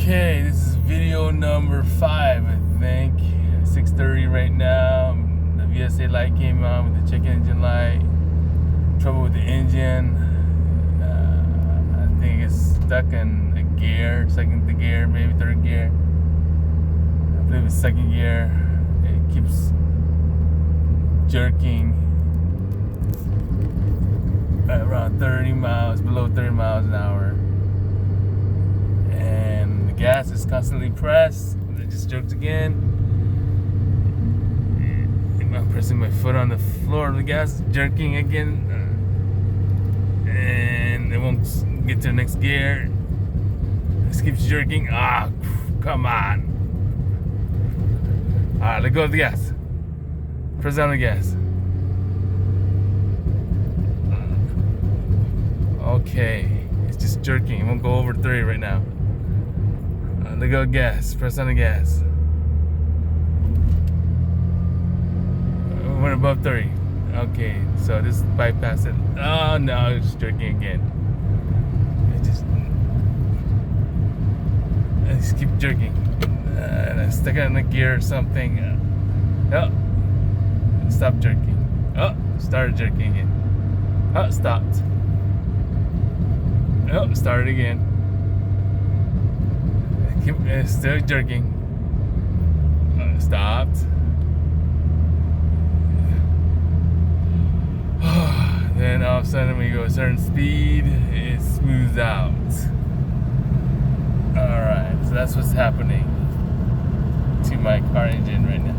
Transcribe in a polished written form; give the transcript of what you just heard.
Okay, this is video number 5, I think. 6:30 right now. The VSA light came on with the check engine light. Trouble with the engine. I think it's stuck in a gear, second gear, maybe third gear. I believe it's second gear. It keeps jerking at around 30 miles, below 30 miles an hour. And the gas is constantly pressed. It just jerks again. I'm pressing my foot on the floor. The gas is jerking again. And it won't get to the next gear. This keeps jerking. Ah, come on. Alright, let go of the gas. Press down the gas. Okay, it's just jerking. It won't go over 30 right now. Let go of gas. Press on the gas. Went above 30. Okay, so this bypassed it. Oh no, it's jerking again. It just keep jerking. And I stuck it in the gear or something. Oh, stop jerking. Oh, started jerking again. Oh, stopped. Oh, started again. Still jerking. Stopped. Then all of a sudden, when you go a certain speed, it smooths out. Alright, so that's what's happening to my car engine right now.